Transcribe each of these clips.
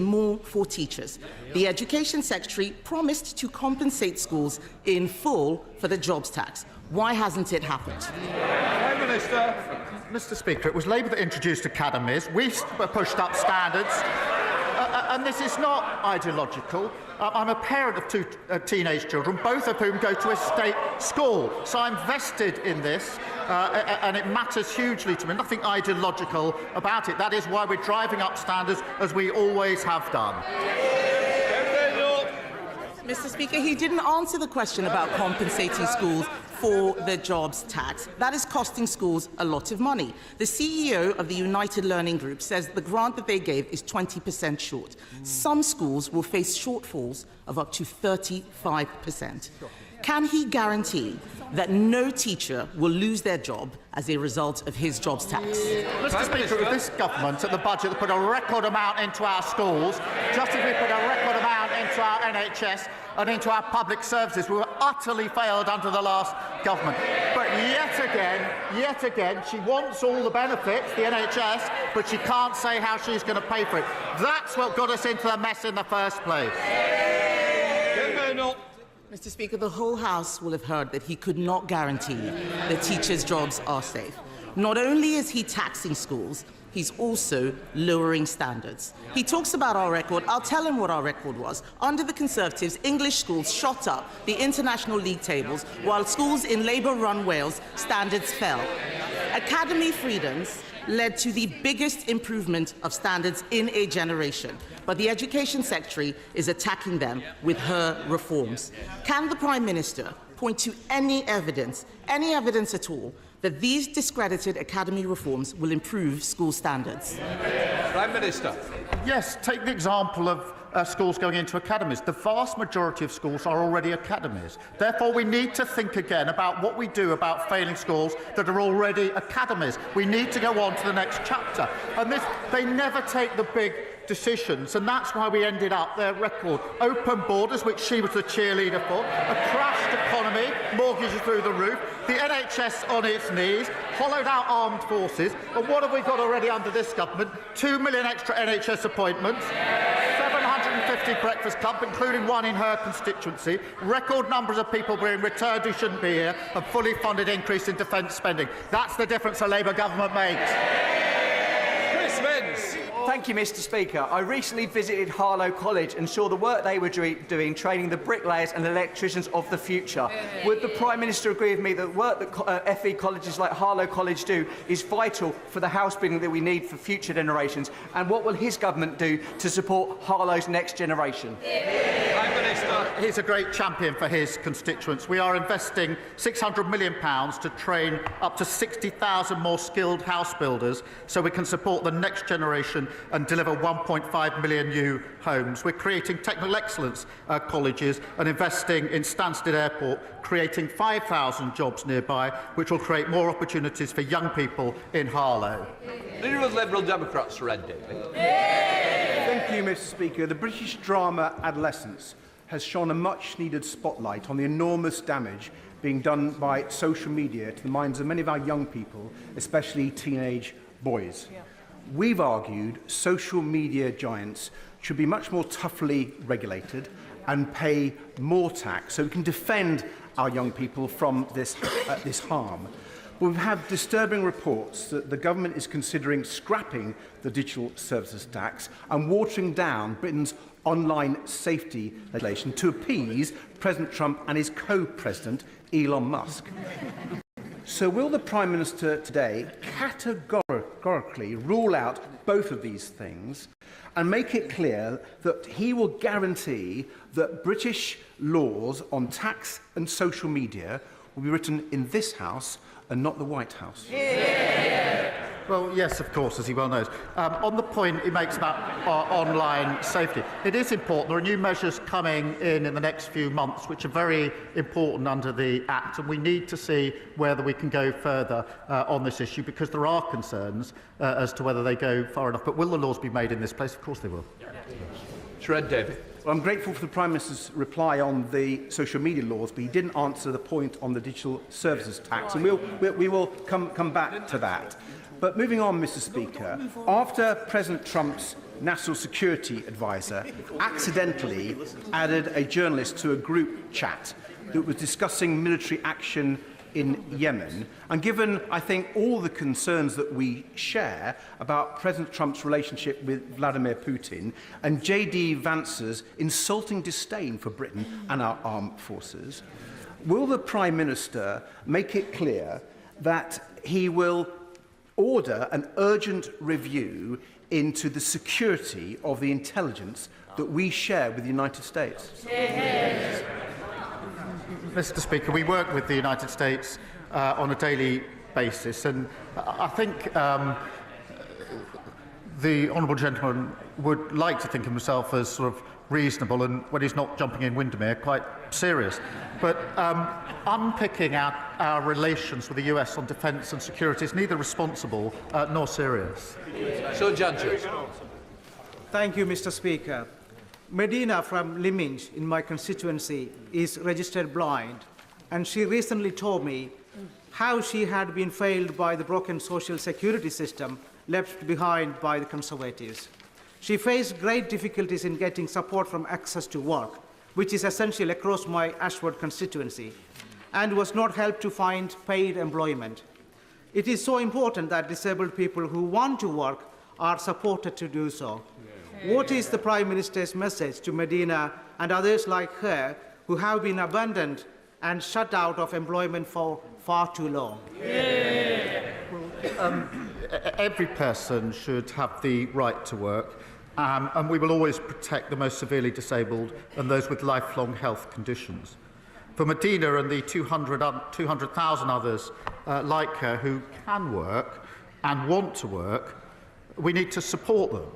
more for teachers. The Education Secretary promised to compensate schools in full for the jobs tax. Why hasn't it happened? Prime Minister. Mr. Speaker, it was Labour that introduced academies. We pushed up standards. And this is not ideological. I'm a parent of two teenage children, both of whom go to a state school. So I'm vested in this, and it matters hugely to me. Nothing ideological about it. That is why we're driving up standards, as we always have done. Mr. Speaker, he didn't answer the question about compensating schools for the jobs tax. That is costing schools a lot of money. The CEO of the United Learning Group says the grant that they gave is 20% short. Some schools will face shortfalls of up to 35%. Can he guarantee that no teacher will lose their job as a result of his jobs tax? Mr. Speaker, with this government at the budget that put a record amount into our schools, just as we put a record amount into our NHS and into our public services, we were utterly failed under the last government. But yet again, she wants all the benefits, the NHS, but she can't say how she's going to pay for it. That's what got us into the mess in the first place. Mr. Speaker, the whole House will have heard that he could not guarantee that teachers' jobs are safe. Not only is he taxing schools, he's also lowering standards. He talks about our record. I'll tell him what our record was. Under the Conservatives, English schools shot up the international league tables, while schools in Labour-run Wales, standards fell. Academy freedoms led to the biggest improvement of standards in a generation, but the Education Secretary is attacking them with her reforms. Can the Prime Minister point to any evidence at all, that these discredited academy reforms will improve school standards? Prime Minister. Yes, take the example of schools going into academies. The vast majority of schools are already academies. Therefore, we need to think again about what we do about failing schools that are already academies. We need to go on to the next chapter. And they never take the big decisions, and that's why we ended up their record. Open borders, which she was the cheerleader for, a crashed economy, mortgages through the roof, the NHS on its knees, hollowed out armed forces, and what have we got already under this government? 2 million extra NHS appointments, 750 breakfast clubs, including one in her constituency, record numbers of people being returned who shouldn't be here, and fully funded increase in defence spending. That's the difference a Labour government makes. Thank you, Mr. Speaker. I recently visited Harlow College and saw the work they were doing training the bricklayers and electricians of the future. Would the Prime Minister agree with me that the work that FE colleges like Harlow College do is vital for the house building that we need for future generations? And what will his government do to support Harlow's next generation? Prime Minister. He's a great champion for his constituents. We are investing £600 million to train up to 60,000 more skilled house builders so we can support the next generation and deliver 1.5 million new homes. We're creating technical excellence colleges and investing in Stansted Airport, creating 5,000 jobs nearby, which will create more opportunities for young people in Harlow. Leader of the Liberal Democrats, Red David. Thank you, Mr. Speaker. The British drama Adolescence has shone a much-needed spotlight on the enormous damage being done by social media to the minds of many of our young people, especially teenage boys. We've argued social media giants should be much more toughly regulated and pay more tax so we can defend our young people from this harm. But we've had disturbing reports that the government is considering scrapping the digital services tax and watering down Britain's online safety legislation to appease President Trump and his co-president, Elon Musk. So will the Prime Minister today categorically rule out both of these things and make it clear that he will guarantee that British laws on tax and social media will be written in this House and not the White House? Well, yes, of course, as he well knows. On the point he makes about online safety, it is important. There are new measures coming in the next few months, which are very important under the Act, and we need to see whether we can go further on this issue, because there are concerns as to whether they go far enough. But will the laws be made in this place? Of course they will. Red David. Well, I'm grateful for the Prime Minister's reply on the social media laws, but he didn't answer the point on the digital services tax, and we will come back to that. But moving on, Mr. Speaker, after President Trump's national security advisor accidentally added a journalist to a group chat that was discussing military action in Yemen. And given, I think, all the concerns that we share about President Trump's relationship with Vladimir Putin and J.D. Vance's insulting disdain for Britain and our armed forces, will the Prime Minister make it clear that he will order an urgent review into the security of the intelligence that we share with the United States? Yes. Mr. Speaker, we work with the United States on a daily basis, and I think the honourable gentleman would like to think of himself as sort of reasonable, and when he's not jumping in Windermere, quite serious. But unpicking our relations with the US on defence and security is neither responsible nor serious. So, judges. Thank you, Mr. Speaker. Medina from Lyminge in my constituency is registered blind, and she recently told me how she had been failed by the broken social security system left behind by the Conservatives. She faced great difficulties in getting support from access to work, which is essential across my Ashford constituency, and was not helped to find paid employment. It is so important that disabled people who want to work are supported to do so. What is the Prime Minister's message to Medina and others like her who have been abandoned and shut out of employment for far too long? Every person should have the right to work, and we will always protect the most severely disabled and those with lifelong health conditions. For Medina and the 200,000 others like her who can work and want to work, we need to support them.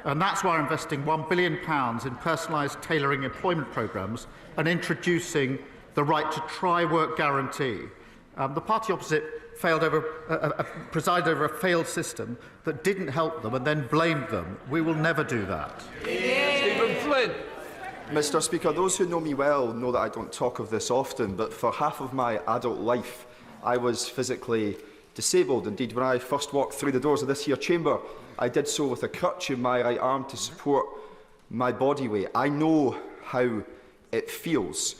And that's why we're investing £1 billion in personalised tailoring employment programmes and introducing the right to try work guarantee. The party opposite presided over a failed system that didn't help them and then blamed them. We will never do that. Stephen Flynn. Mr. Speaker, those who know me well know that I don't talk of this often, but for half of my adult life, I was physically disabled. Indeed, when I first walked through the doors of this here chamber, I did so with a crutch in my right arm to support my body weight. I know how it feels.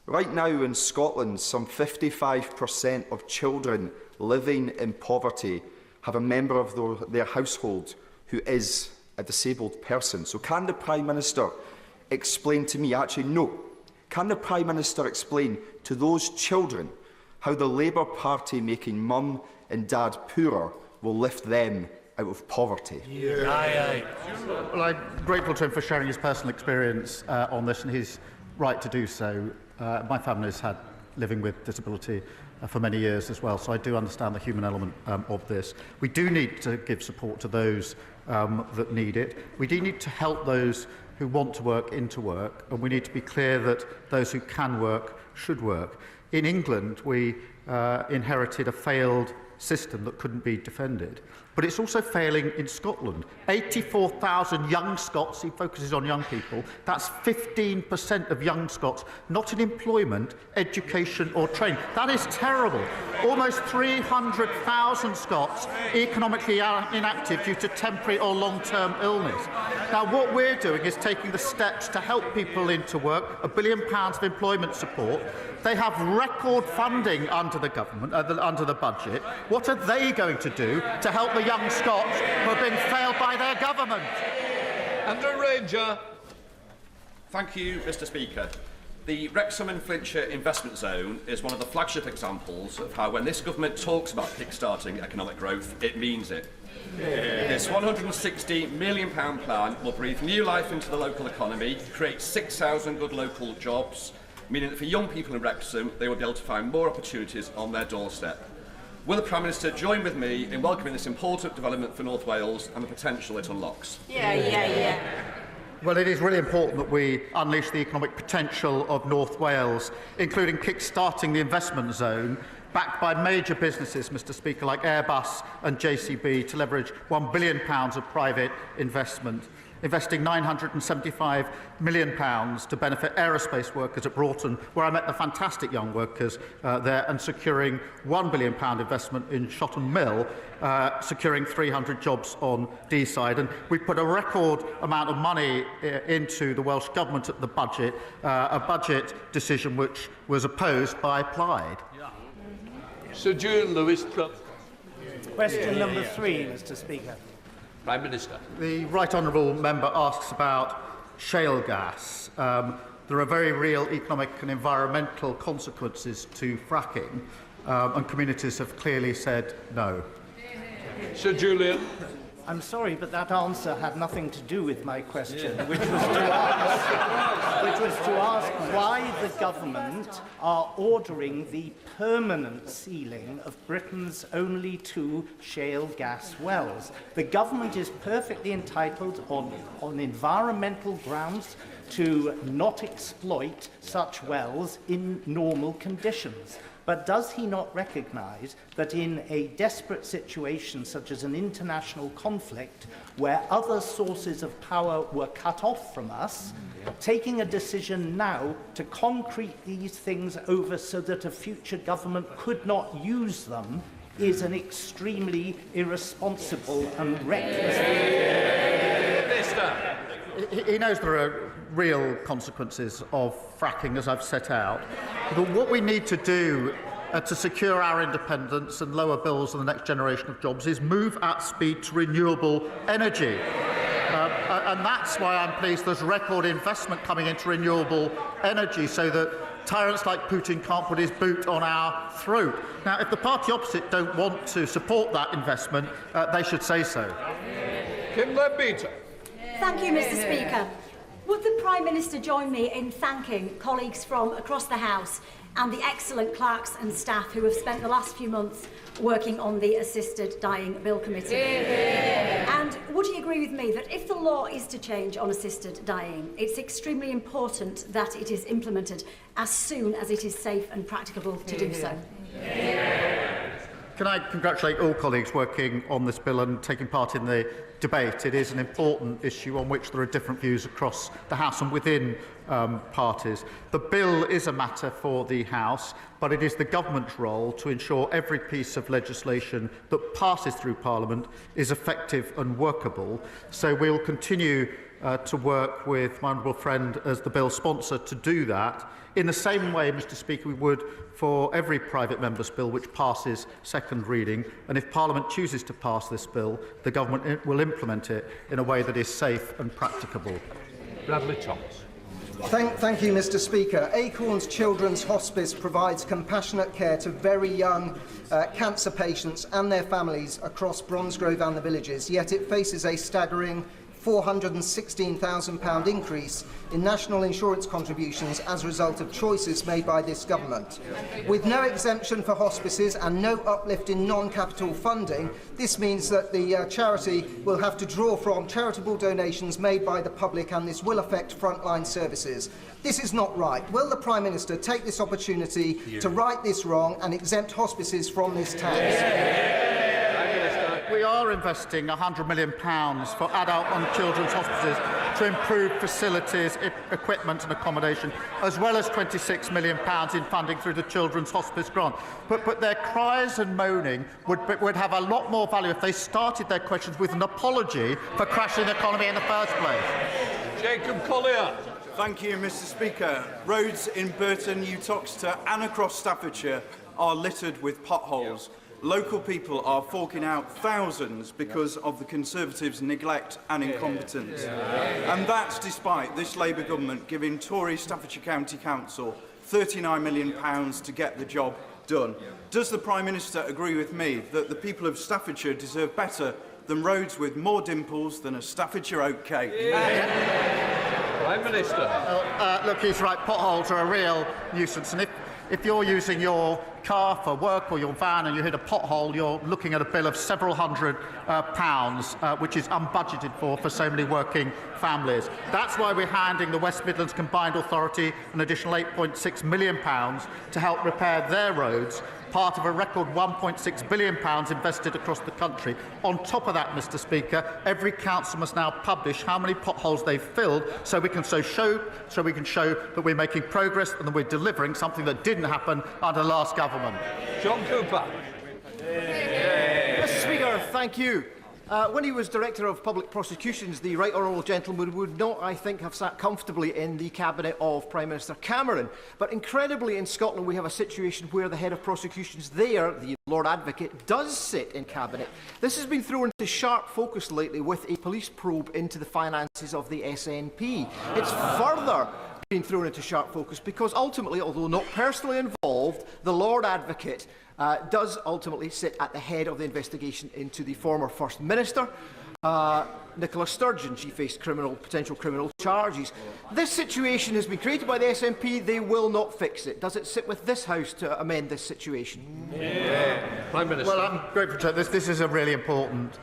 Right now in Scotland, some 55% of children living in poverty have a member of their household who is a disabled person. So can the Prime Minister explain to me, actually no, can the Prime Minister explain to those children how the Labour Party making mum and dad poorer will lift them out of poverty? Well, I'm grateful to him for sharing his personal experience on this and his right to do so. My family has had living with disability for many years as well, so I do understand the human element of this. We do need to give support to those that need it. We do need to help those who want to work into work, and we need to be clear that those who can work should work. In England, we inherited a failed system that couldn't be defended. But it's also failing in Scotland. 84,000 young Scots, he focuses on young people, that's 15% of young Scots not in employment, education or training. That is terrible. Almost 300,000 Scots economically inactive due to temporary or long-term illness. Now, what we're doing is taking the steps to help people into work, £1 billion of employment support. They have record funding under the government, under the budget. What are they going to do to help the young Scots who have been failed by their government? Andrew Ranger. Thank you, Mr. Speaker. The Wrexham and Flintshire Investment Zone is one of the flagship examples of how, when this government talks about kick-starting economic growth, it means it. This £160 million plan will breathe new life into the local economy, create 6,000 good local jobs, meaning that for young people in Wrexham, they will be able to find more opportunities on their doorstep. Will the Prime Minister join with me in welcoming this important development for North Wales and the potential it unlocks? Yeah. Well, it is really important that we unleash the economic potential of North Wales, including kick-starting the investment zone, backed by major businesses, Mr. Speaker, like Airbus and JCB, to leverage £1 billion of private investment investing £975 million to benefit aerospace workers at Broughton, where I met the fantastic young workers there, and securing £1 billion investment in Shotton Mill, securing 300 jobs on Deeside. And we put a record amount of money into the Welsh Government at the budget, a budget decision which was opposed by Plaid. Sir Julian Lewis-Trump. Question number 3, Mr. Speaker. Prime Minister. The right honourable member asks about shale gas. There are very real economic and environmental consequences to fracking, and communities have clearly said no. Sir Julian. I'm sorry, but that answer had nothing to do with my question, which was to ask why the government are ordering the permanent sealing of Britain's only 2 shale gas wells. The government is perfectly entitled on environmental grounds to not exploit such wells in normal conditions. But does he not recognise that in a desperate situation such as an international conflict where other sources of power were cut off from us, taking a decision now to concrete these things over so that a future government could not use them is an extremely irresponsible and reckless Minister. He knows there are real consequences of fracking, as I've set out. But what we need to do to secure our independence and lower bills and the next generation of jobs is move at speed to renewable energy. And that's why I'm pleased there's record investment coming into renewable energy so that tyrants like Putin can't put his boot on our throat. Now, if the party opposite don't want to support that investment, they should say so. Kim Leadbeater. Thank you, Mr. Speaker. Would the Prime Minister join me in thanking colleagues from across the House and the excellent clerks and staff who have spent the last few months working on the Assisted Dying Bill Committee? And would he agree with me that if the law is to change on assisted dying, it's extremely important that it is implemented as soon as it is safe and practicable to do so? Can I congratulate all colleagues working on this bill and taking part in the debate? It is an important issue on which there are different views across the House and within parties. The bill is a matter for the House, but it is the government's role to ensure every piece of legislation that passes through Parliament is effective and workable. So we'll continue to work with my honourable friend as the bill sponsor to do that. In the same way, Mr. Speaker, we would for every private member's bill which passes second reading, and if Parliament chooses to pass this bill, the government will implement it in a way that is safe and practicable. Bradley Thomas. Thank you, Mr. Speaker. Acorns Children's Hospice provides compassionate care to very young cancer patients and their families across Bromsgrove and the villages, yet it faces a staggering £416,000 increase in national insurance contributions as a result of choices made by this government. With no exemption for hospices and no uplift in non-capital funding, this means that the charity will have to draw from charitable donations made by the public, and this will affect frontline services. This is not right. Will the Prime Minister take this opportunity to right this wrong and exempt hospices from this tax? We are investing £100 million for adult and children's hospices to improve facilities, equipment and accommodation, as well as £26 million in funding through the Children's Hospice Grant. But their cries and moaning would have a lot more value if they started their questions with an apology for crashing the economy in the first place. Jacob Collier. Thank you, Mr. Speaker. Roads in Burton, Uttoxeter and across Staffordshire are littered with potholes. Local people are forking out thousands because of the Conservatives' neglect and incompetence. And that's despite this Labour government giving Tory Staffordshire County Council £39 million to get the job done. Does the Prime Minister agree with me that the people of Staffordshire deserve better than roads with more dimples than a Staffordshire oat cake? Prime Minister. Look, he's right. Potholes are a real nuisance. And if you're using your car for work or your van and you hit a pothole, you're looking at a bill of several hundred pounds, which is unbudgeted for so many working families. That's why we're handing the West Midlands Combined Authority an additional £8.6 million to help repair their roads, part of a record £1.6 billion invested across the country. On top of that, Mr. Speaker, every council must now publish how many potholes they've filled so we can show that we're making progress and that we're delivering something that didn't happen under the last government. John Cooper. Mr. Speaker, thank you. When he was Director of Public Prosecutions, the Right Honourable Gentleman would not, I think, have sat comfortably in the cabinet of Prime Minister Cameron. But incredibly, in Scotland, we have a situation where the head of prosecutions there, the Lord Advocate, does sit in cabinet. This has been thrown into sharp focus lately with a police probe into the finances of the SNP. It's further been thrown into sharp focus because ultimately, although not personally involved, the Lord Advocate does ultimately sit at the head of the investigation into the former First Minister, Nicola Sturgeon. She faced potential criminal charges. This situation has been created by the SNP. They will not fix it. Does it sit with this House to amend this situation? Prime Minister. Well, I'm grateful to this is a really important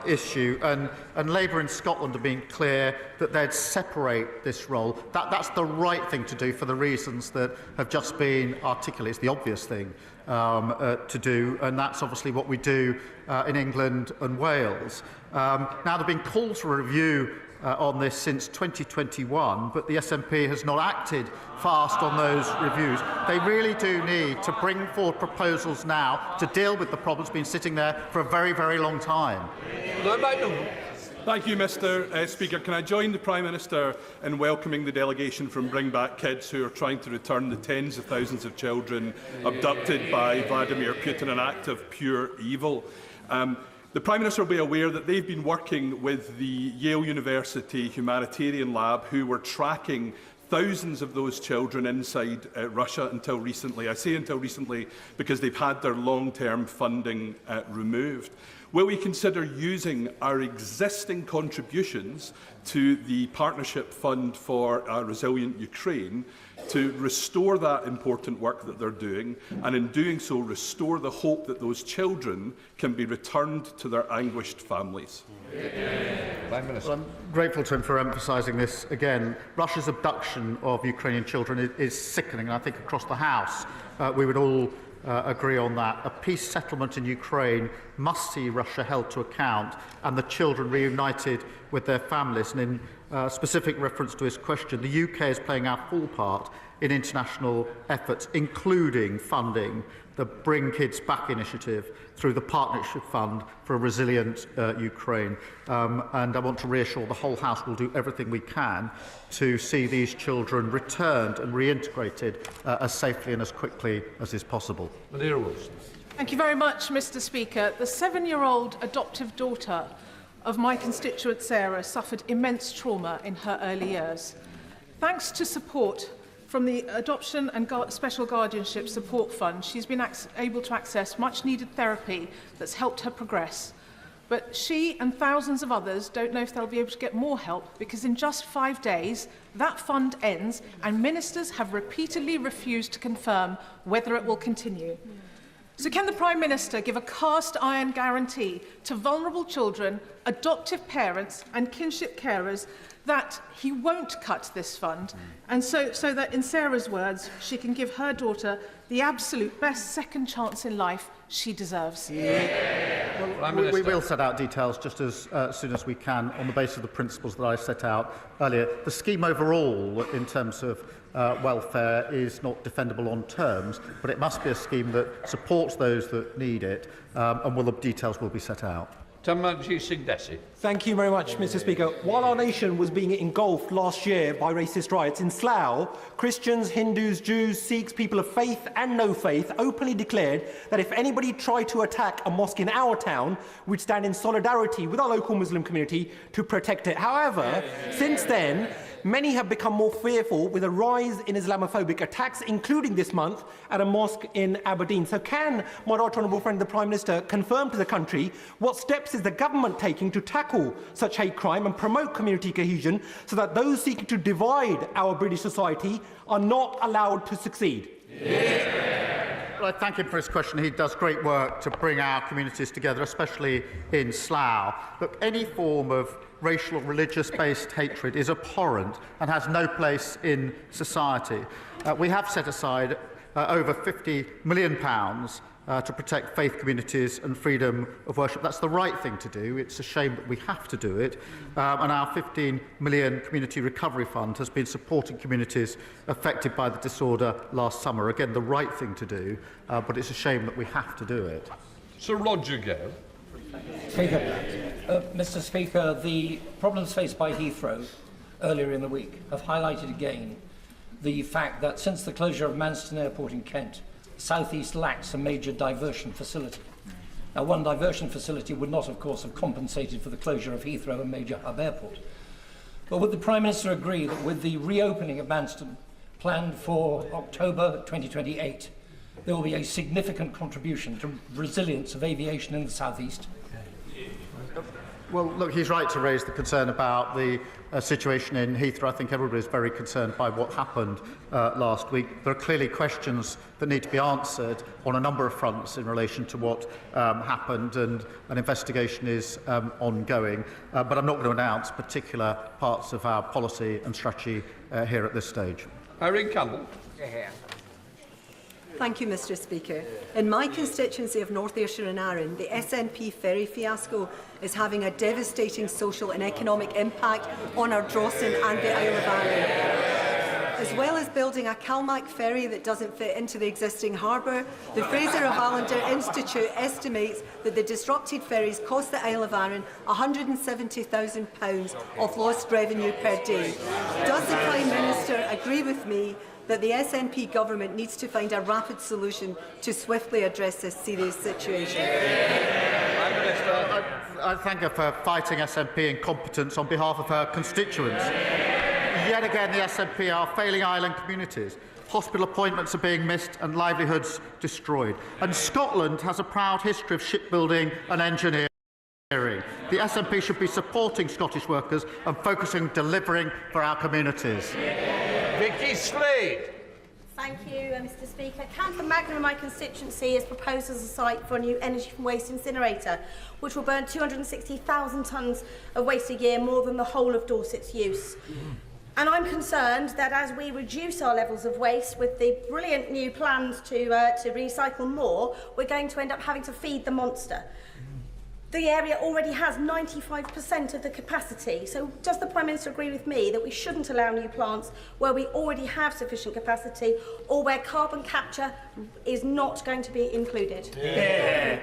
issue, and Labour in Scotland have been clear that they'd separate this role. That's the right thing to do for the reasons that have just been articulated. It's the obvious thing to do, and that's obviously what we do in England and Wales. Now, there have been calls for a review on this since 2021, but the SNP has not acted fast on those reviews. They really do need to bring forward proposals now to deal with the problems been sitting there for a very, very long time. Thank you, Mr. Speaker. Can I join the Prime Minister in welcoming the delegation from Bring Back Kids, who are trying to return the tens of thousands of children abducted by Vladimir Putin, an act of pure evil. The Prime Minister will be aware that they've been working with the Yale University Humanitarian Lab, who were tracking thousands of those children inside Russia until recently. I say until recently because they've had their long-term funding removed. Will we consider using our existing contributions to the Partnership Fund for a Resilient Ukraine to restore that important work that they're doing, and in doing so restore the hope that those children can be returned to their anguished families? Well, I'm grateful to him for emphasising this again. Russia's abduction of Ukrainian children is sickening, and I think across the House we would all agree on that. A peace settlement in Ukraine must see Russia held to account and the children reunited with their families. And in specific reference to his question, the UK is playing our full part in international efforts, including funding the Bring Kids Back initiative through the Partnership Fund for a Resilient Ukraine. And I want to reassure the whole House will do everything we can to see these children returned and reintegrated as safely and as quickly as is possible. Thank you very much, Mr. Speaker. The 7-year-old adoptive daughter of my constituent Sarah suffered immense trauma in her early years. Thanks to support from the Adoption and Special Guardianship Support Fund, she's been able to access much-needed therapy that's helped her progress. But she and thousands of others don't know if they'll be able to get more help, because in just 5 days, that fund ends and ministers have repeatedly refused to confirm whether it will continue. So can the Prime Minister give a cast-iron guarantee to vulnerable children, adoptive parents and kinship carers that he won't cut this fund, and so that, in Sarah's words, she can give her daughter the absolute best second chance in life she deserves? Well, we will set out details just as soon as we can on the basis of the principles that I set out earlier. The scheme overall, in terms of welfare, is not defendable on terms, but it must be a scheme that supports those that need it, and the details will be set out. Thank you very much, Mr. Speaker. While our nation was being engulfed last year by racist riots in Slough, Christians, Hindus, Jews, Sikhs, people of faith and no faith openly declared that if anybody tried to attack a mosque in our town, we'd stand in solidarity with our local Muslim community to protect it. However, since then, many have become more fearful with a rise in Islamophobic attacks, including this month at a mosque in Aberdeen. So can my right honourable friend, the Prime Minister, confirm to the country what steps is the government taking to tackle such hate crime and promote community cohesion so that those seeking to divide our British society are not allowed to succeed? Well, I thank him for his question. He does great work to bring our communities together, especially in Slough. Look, any form of racial or religious-based hatred is abhorrent and has no place in society. We have set aside over £50 million to protect faith communities and freedom of worship. That's the right thing to do. It's a shame that we have to do it. And our £15 million Community Recovery Fund has been supporting communities affected by the disorder last summer. Again, the right thing to do, but it's a shame that we have to do it. Sir Roger Gale. Speaker, Mr. Speaker, the problems faced by Heathrow earlier in the week have highlighted again the fact that since the closure of Manston Airport in Kent, South East lacks a major diversion facility. Now, one diversion facility would not, of course, have compensated for the closure of Heathrow, a major hub airport. But would the Prime Minister agree that with the reopening of Manston planned for October 2028, there will be a significant contribution to resilience of aviation in the South East? Well, look, he's right to raise the concern about the situation in Heathrow. I think everybody is very concerned by what happened last week. There are clearly questions that need to be answered on a number of fronts in relation to what happened, and an investigation is ongoing. But I'm not going to announce particular parts of our policy and strategy here at this stage. Irene Campbell. Thank you, Mr. Speaker. In my constituency of North Ayrshire and Arran, the SNP ferry fiasco is having a devastating social and economic impact on our Drawson and the Isle of Arran. As well as building a Calmac ferry that doesn't fit into the existing harbour, the Fraser of Allender Institute estimates that the disrupted ferries cost the Isle of Arran £170,000 of lost revenue per day. Does the Prime Minister agree with me that the SNP government needs to find a rapid solution to swiftly address this serious situation? I thank her for fighting SNP incompetence on behalf of her constituents. Yet again, the SNP are failing island communities. Hospital appointments are being missed and livelihoods destroyed. And Scotland has a proud history of shipbuilding and engineering. The SNP should be supporting Scottish workers and focusing on delivering for our communities. Vicky Slade. Thank you, Mr. Speaker. Camphor Magna in my constituency is proposed as a site for a new energy from waste incinerator, which will burn 260,000 tonnes of waste a year, more than the whole of Dorset's use. And I'm concerned that as we reduce our levels of waste with the brilliant new plans to recycle more, we're going to end up having to feed the monster. The area already has 95% of the capacity, so does the Prime Minister agree with me that we shouldn't allow new plants where we already have sufficient capacity, or where carbon capture is not going to be included? Yeah.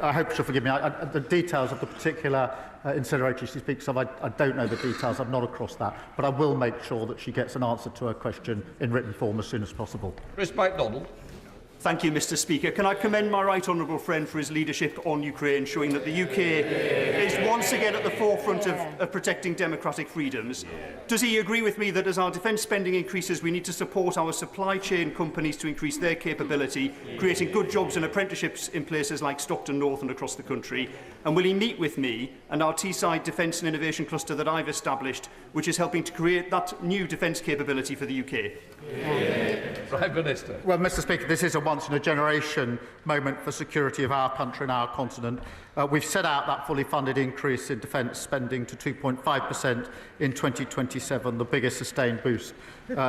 I hope she'll forgive me. The details of the particular incinerator she speaks of, I don't know the details. I'm not across that. But I will make sure that she gets an answer to her question in written form as soon as possible. Chris MacDonald. Thank you, Mr. Speaker. Can I commend my right honourable friend for his leadership on Ukraine, showing that the UK is once again at the forefront of protecting democratic freedoms? Does he agree with me that as our defence spending increases, we need to support our supply chain companies to increase their capability, creating good jobs and apprenticeships in places like Stockton North and across the country? And will he meet with me and our Teesside Defence and Innovation Cluster that I've established, which is helping to create that new defence capability for the UK? Prime Minister. Well, Mr. Speaker, this is a once-in-a-generation moment for security of our country and our continent. We've set out that fully funded increase in defence spending to 2.5% in 2027, the biggest sustained boost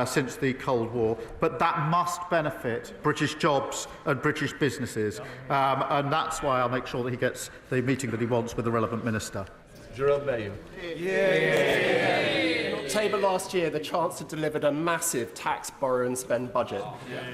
since the Cold War. But that must benefit British jobs and British businesses, and that's why I'll make sure that he gets the meeting that he wants with the relevant minister. Jerome Mayo. In October last year, the Chancellor delivered a massive tax, borrow and spend budget.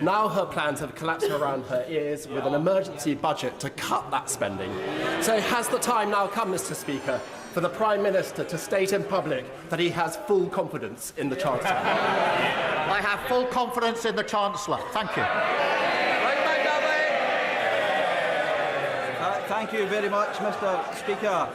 Now her plans have collapsed around her ears with an emergency budget to cut that spending. So has the time now come, Mr. Speaker, for the Prime Minister to state in public that he has full confidence in the Chancellor? I have full confidence in the Chancellor. Thank you. Thank you very much, Mr. Speaker.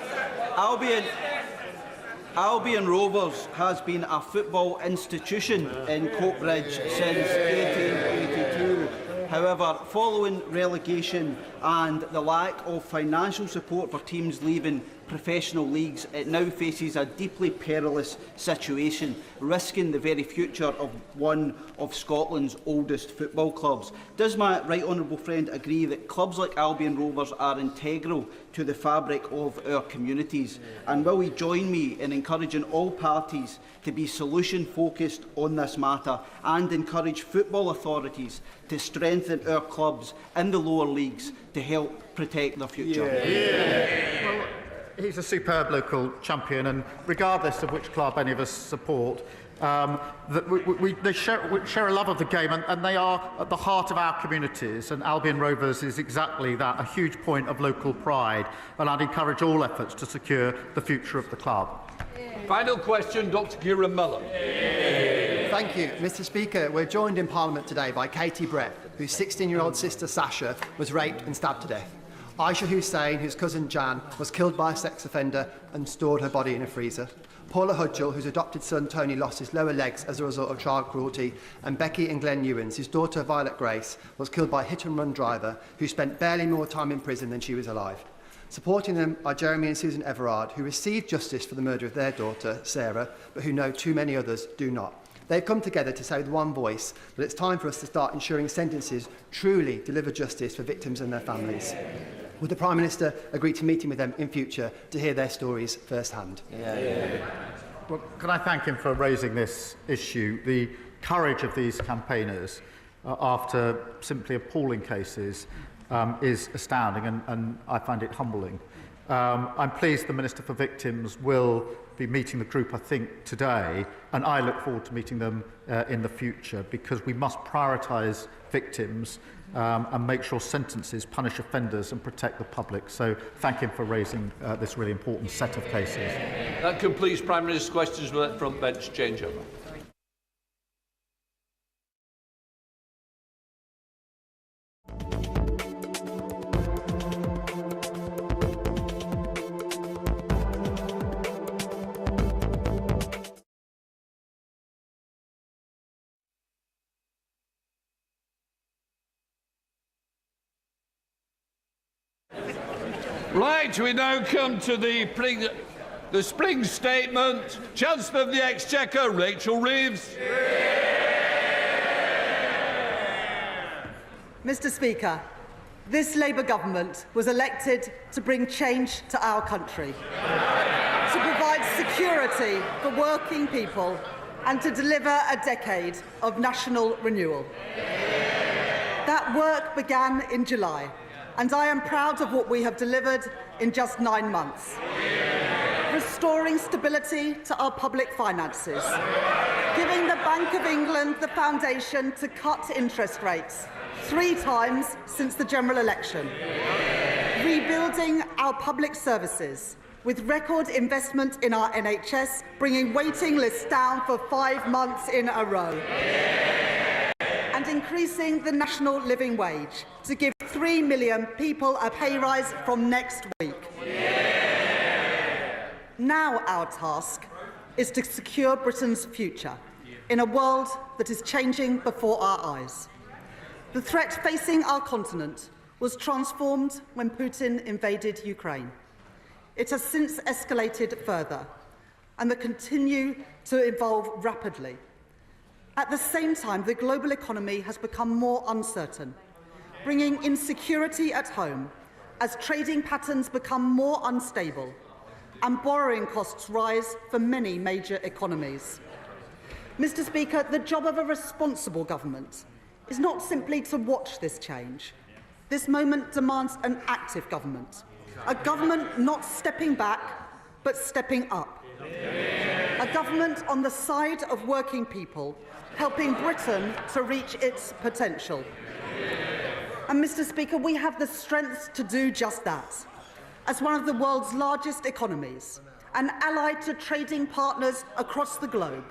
Albion Rovers has been a football institution in Coatbridge since 1882. However, following relegation and the lack of financial support for teams leaving professional leagues, it now faces a deeply perilous situation, risking the very future of one of Scotland's oldest football clubs. Does my right honourable friend agree that clubs like Albion Rovers are integral to the fabric of our communities? And will he join me in encouraging all parties to be solution-focused on this matter and encourage football authorities to strengthen our clubs in the lower leagues to help protect their future? Well, he's a superb local champion, and regardless of which club any of us support, they share a love of the game, and they are at the heart of our communities, and Albion Rovers is exactly that, a huge point of local pride, and I'd encourage all efforts to secure the future of the club. Final question, Dr Kieran Mullen. Thank you, Mr Speaker. We're joined in Parliament today by Katie Brett, whose 16-year-old sister Sasha was raped and stabbed to death. Aisha Hussain, whose cousin Jan, was killed by a sex offender and stored her body in a freezer. Paula Hudgell, whose adopted son Tony lost his lower legs as a result of child cruelty, and Becky and Glenn Ewens, whose daughter Violet Grace was killed by a hit-and-run driver who spent barely more time in prison than she was alive. Supporting them are Jeremy and Susan Everard, who received justice for the murder of their daughter, Sarah, but who know too many others do not. They've come together to say with one voice that it's time for us to start ensuring sentences truly deliver justice for victims and their families. Would the Prime Minister agree to meeting with them in future to hear their stories firsthand? Well, can I thank him for raising this issue? The courage of these campaigners after simply appalling cases is astounding, and I find it humbling. I'm pleased the Minister for Victims will be meeting the group, I think, today, and I look forward to meeting them in the future, because we must prioritise victims and make sure sentences punish offenders and protect the public. So thank him for raising this really important set of cases. That completes Prime Minister's questions with that front bench changeover. Right, we now come to the spring statement. Chancellor of the Exchequer, Rachel Reeves. Mr Speaker, this Labour government was elected to bring change to our country, to provide security for working people and to deliver a decade of national renewal. That work began in July, and I am proud of what we have delivered in just 9 months. Restoring stability to our public finances, giving the Bank of England the foundation to cut interest rates 3 times since the general election, rebuilding our public services with record investment in our NHS, bringing waiting lists down for 5 months in a row, and increasing the national living wage to give 3 million people a pay rise from next week. Now our task is to secure Britain's future in a world that is changing before our eyes. The threat facing our continent was transformed when Putin invaded Ukraine. It has since escalated further and will continue to evolve rapidly. At the same time, the global economy has become more uncertain, bringing insecurity at home as trading patterns become more unstable and borrowing costs rise for many major economies. Mr Speaker, the job of a responsible government is not simply to watch this change. This moment demands an active government, a government not stepping back but stepping up, a government on the side of working people, helping Britain to reach its potential. And Mr Speaker, we have the strength to do just that. As one of the world's largest economies, an ally to trading partners across the globe,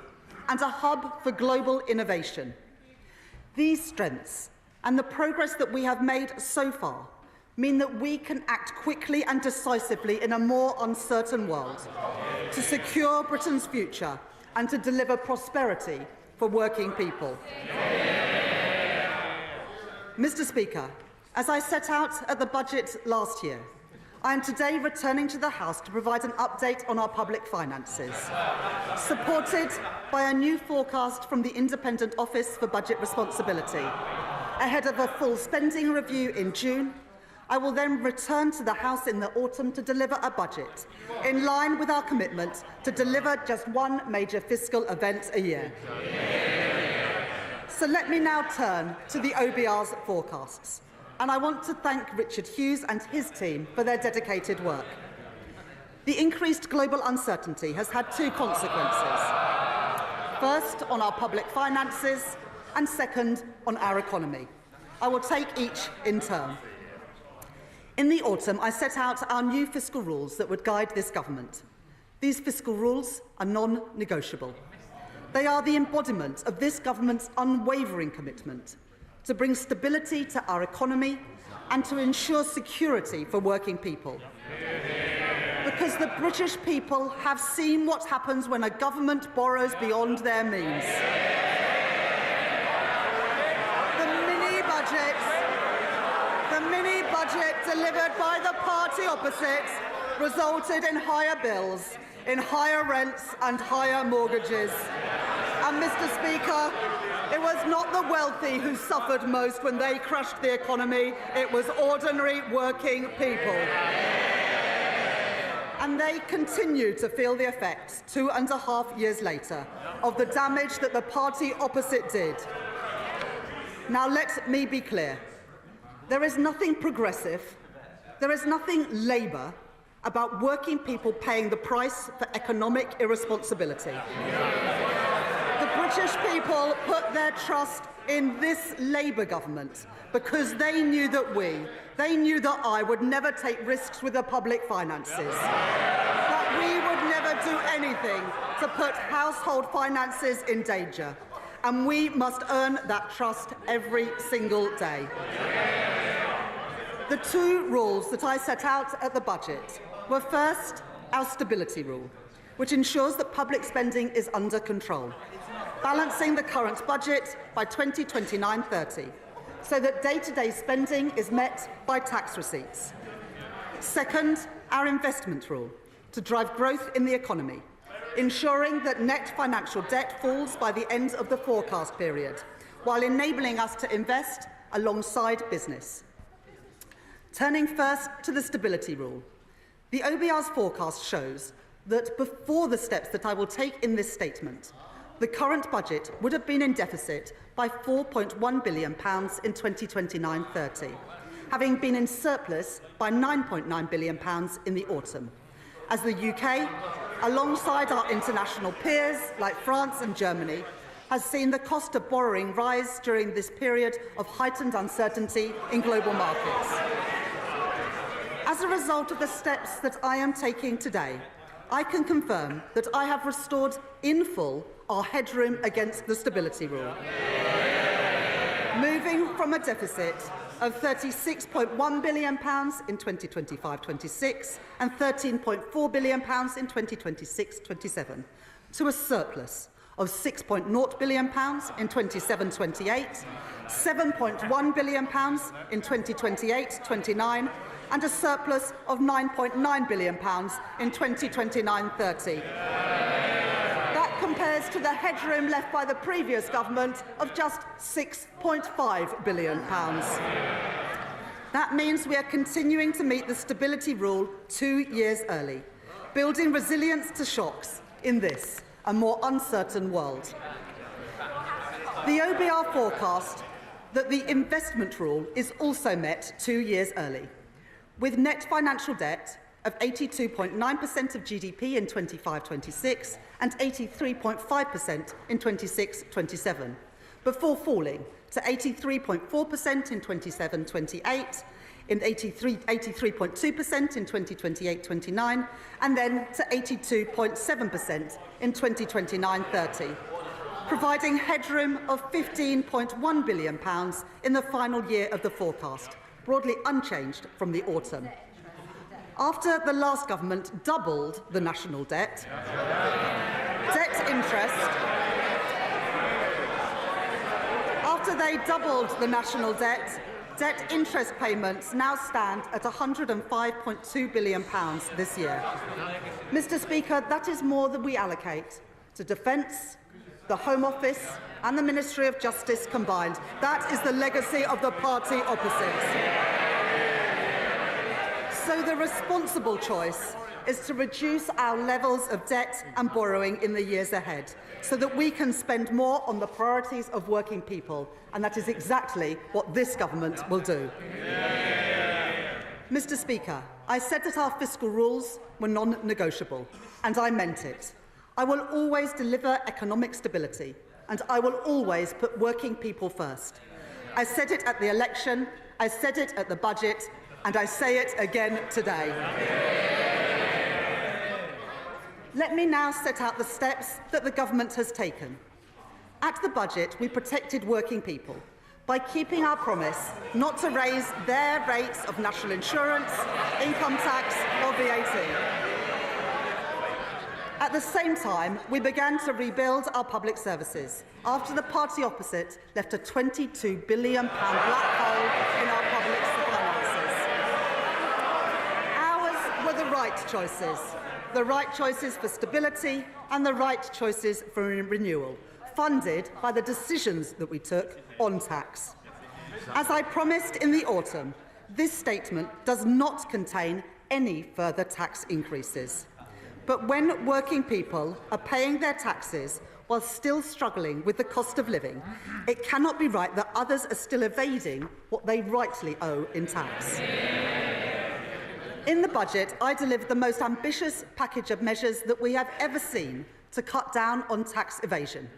and a hub for global innovation. These strengths and the progress that we have made so far mean that we can act quickly and decisively in a more uncertain world to secure Britain's future and to deliver prosperity for working people. Mr Speaker, as I set out at the budget last year, I am today returning to the House to provide an update on our public finances, supported by a new forecast from the Independent Office for Budget Responsibility. Ahead of a full spending review in June, I will then return to the House in the autumn to deliver a budget in line with our commitment to deliver just one major fiscal event a year. So let me now turn to the OBR's forecasts. And I want to thank Richard Hughes and his team for their dedicated work. The increased global uncertainty has had two consequences. First, on our public finances, and second, on our economy. I will take each in turn. In the autumn, I set out our new fiscal rules that would guide this government. These fiscal rules are non-negotiable. They are the embodiment of this government's unwavering commitment to bring stability to our economy and to ensure security for working people. Because the British people have seen what happens when a government borrows beyond their means. The mini-budget delivered by the party opposite resulted in higher bills, in higher rents and higher mortgages. And, Mr. Speaker, it was not the wealthy who suffered most when they crushed the economy. It was ordinary working people. And they continue to feel the effects, 2.5 years later, of the damage that the party opposite did. Now, let me be clear. There is nothing progressive, there is nothing Labour about working people paying the price for economic irresponsibility. The British people put their trust in this Labour government because they knew that I would never take risks with the public finances, that we would never do anything to put household finances in danger. And we must earn that trust every single day. The two rules that I set out at the budget were first, our stability rule, which ensures that public spending is under control, balancing the current budget by 2029-30, so that day-to-day spending is met by tax receipts. Second, our investment rule, to drive growth in the economy, ensuring that net financial debt falls by the end of the forecast period, while enabling us to invest alongside business. Turning first to the stability rule, the OBR's forecast shows that before the steps that I will take in this statement, the current budget would have been in deficit by £4.1 billion in 2029-30, having been in surplus by £9.9 billion in the autumn, as the UK, alongside our international peers like France and Germany, has seen the cost of borrowing rise during this period of heightened uncertainty in global markets. As a result of the steps that I am taking today, I can confirm that I have restored in full our headroom against the stability rule, moving from a deficit of £36.1 billion in 2025-26 and £13.4 billion in 2026-27 to a surplus of £6.0 billion in 27-28, £7.1 billion in 2028-29 and a surplus of £9.9 billion in 2029-30. That compares to the headroom left by the previous government of just £6.5 billion. That means we are continuing to meet the stability rule 2 years early, building resilience to shocks in this, a more uncertain world. The OBR forecast that the investment rule is also met 2 years early, with net financial debt of 82.9% of GDP in 25-26 and 83.5% in 26-27, before falling to 83.4% in 27-28, in 83.2% in 2028-29, and then to 82.7% in 2029-30, providing headroom of £15.1 billion in the final year of the forecast, broadly unchanged from the autumn. After the last government doubled the national debt, Debt interest payments now stand at £105.2 billion this year. Mr. Speaker, that is more than we allocate to defence, the Home Office and the Ministry of Justice combined. That is the legacy of the party opposite. So the responsible choice is to reduce our levels of debt and borrowing in the years ahead so that we can spend more on the priorities of working people, and that is exactly what this government will do. Mr. Speaker, I said that our fiscal rules were non-negotiable, and I meant it. I will always deliver economic stability, and I will always put working people first. I said it at the election, I said it at the budget, and I say it again today. Let me now set out the steps that the government has taken. At the budget, we protected working people by keeping our promise not to raise their rates of national insurance, income tax or VAT. At the same time, we began to rebuild our public services after the party opposite left a £22 billion black hole in our public finances. Ours were the right choices for stability and the right choices for renewal, funded by the decisions that we took on tax. As I promised in the autumn, this statement does not contain any further tax increases. But when working people are paying their taxes while still struggling with the cost of living, it cannot be right that others are still evading what they rightly owe in tax. In the budget, I delivered the most ambitious package of measures that we have ever seen to cut down on tax evasion,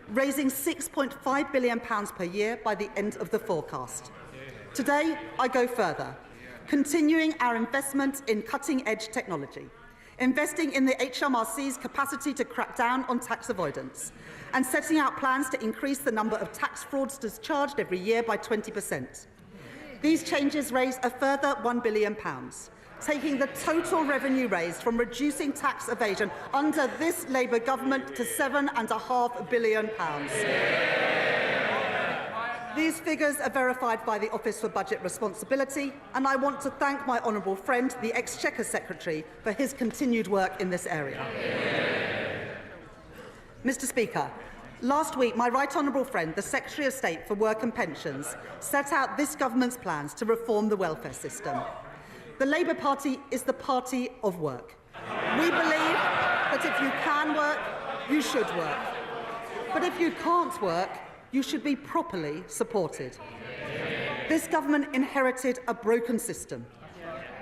raising £6.5 billion per year by the end of the forecast. Today, I go further, continuing our investment in cutting-edge technology, investing in the HMRC's capacity to crack down on tax avoidance, and setting out plans to increase the number of tax fraudsters charged every year by 20%. These changes raise a further £1 billion, taking the total revenue raised from reducing tax evasion under this Labour government to £7.5 billion. These figures are verified by the Office for Budget Responsibility, and I want to thank my honourable friend, the Exchequer Secretary, for his continued work in this area. Mr. Speaker, last week, my right honourable friend, the Secretary of State for Work and Pensions, set out this government's plans to reform the welfare system. The Labour Party is the party of work. We believe that if you can work, you should work. But if you can't work, you should be properly supported. This government inherited a broken system.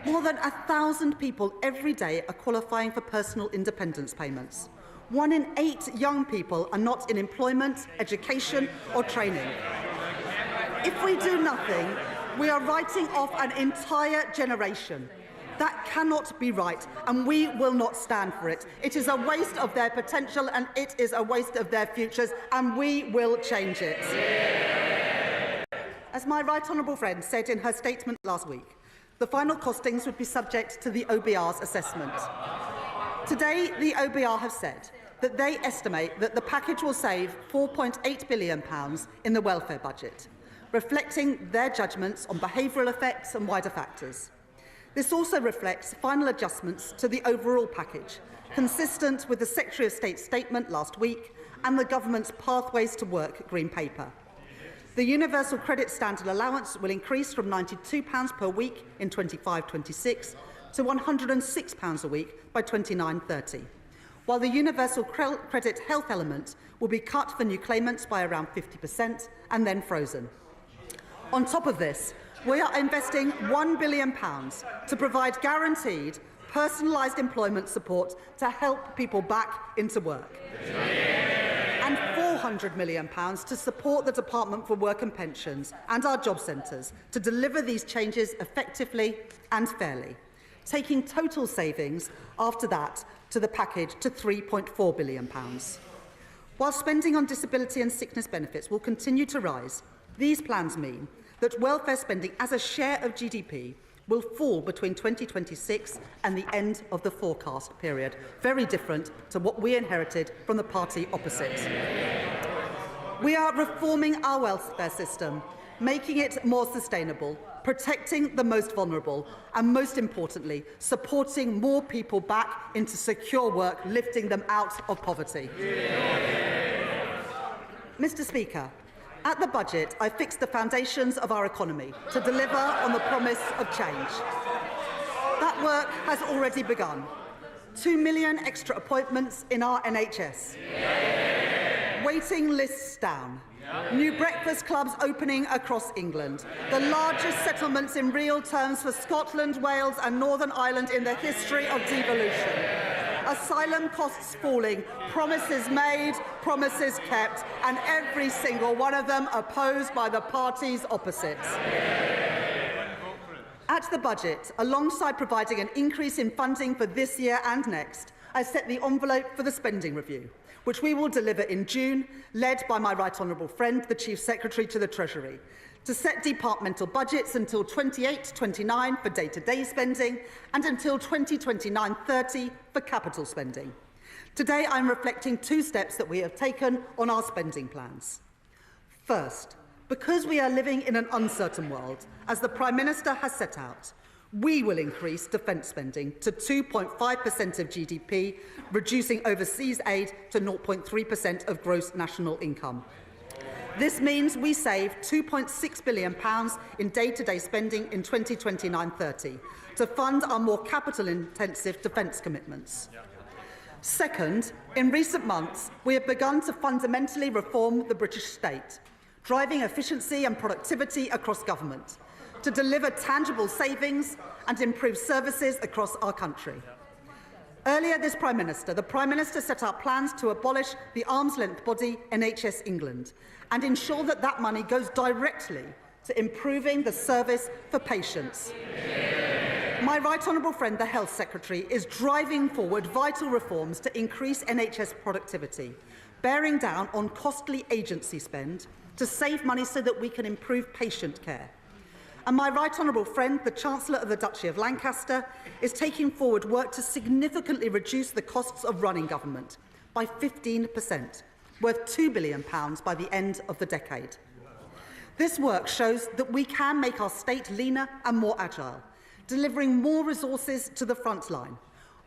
More than 1,000 people every day are qualifying for personal independence payments. 1 in 8 young people are not in employment, education or training. If we do nothing, we are writing off an entire generation. That cannot be right, and we will not stand for it. It is a waste of their potential, and it is a waste of their futures, and we will change it. As my right honourable friend said in her statement last week, the final costings would be subject to the OBR's assessment. Today, the OBR have said that they estimate that the package will save £4.8 billion in the welfare budget, reflecting their judgments on behavioural effects and wider factors. This also reflects final adjustments to the overall package, consistent with the Secretary of State's statement last week and the Government's Pathways to Work Green Paper. The Universal Credit Standard Allowance will increase from £92 per week in 25-26 to £106 a week by 29-30, while the Universal Credit Health element will be cut for new claimants by around 50% and then frozen. On top of this, we are investing £1 billion to provide guaranteed, personalised employment support to help people back into work, and £400 million to support the Department for Work and Pensions and our job centres to deliver these changes effectively and fairly, taking total savings after that to the package to £3.4 billion. While spending on disability and sickness benefits will continue to rise, these plans mean that welfare spending as a share of GDP will fall between 2026 and the end of the forecast period, very different to what we inherited from the party opposite. We are reforming our welfare system making it more sustainable, protecting the most vulnerable, and most importantly, supporting more people back into secure work, lifting them out of poverty. Mr. Speaker, at the budget, I fixed the foundations of our economy to deliver on the promise of change. That work has already begun. 2 million extra appointments in our NHS. Waiting lists down. New breakfast clubs opening across England. The largest settlements in real terms for Scotland, Wales and Northern Ireland in the history of devolution. Asylum costs falling, promises made, promises kept, and every single one of them opposed by the parties opposite. At the budget, alongside providing an increase in funding for this year and next, I set the envelope for the spending review, which we will deliver in June, led by my right honourable friend, the Chief Secretary to the Treasury, to set departmental budgets until 28-29 for day-to-day spending and until 2029-30 for capital spending. Today, I'm reflecting two steps that we have taken on our spending plans. First, because we are living in an uncertain world, as the Prime Minister has set out, we will increase defence spending to 2.5% of GDP, reducing overseas aid to 0.3% of gross national income. This means we save £2.6 billion in day-to-day spending in 2029-30 to fund our more capital-intensive defence commitments. Second, in recent months, we have begun to fundamentally reform the British state, driving efficiency and productivity across government, to deliver tangible savings and improve services across our country. Earlier this the Prime Minister set out plans to abolish the arm's-length body NHS England and ensure that that money goes directly to improving the service for patients. My right honourable friend, the Health Secretary, is driving forward vital reforms to increase NHS productivity, bearing down on costly agency spend to save money so that we can improve patient care. And my right honourable friend, the Chancellor of the Duchy of Lancaster, is taking forward work to significantly reduce the costs of running government by 15%, worth £2 billion by the end of the decade. This work shows that we can make our state leaner and more agile, delivering more resources to the front line,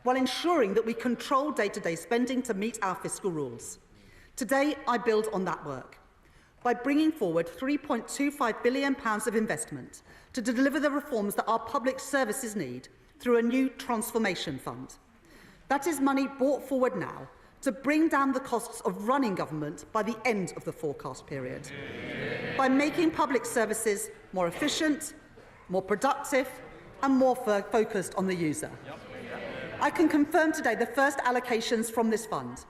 while ensuring that we control day-to-day spending to meet our fiscal rules. Today, I build on that work by bringing forward £3.25 billion of investment to deliver the reforms that our public services need through a new transformation fund. That is money brought forward now to bring down the costs of running government by the end of the forecast period, by making public services more efficient, more productive and more focused on the user. I can confirm today the first allocations from this fund,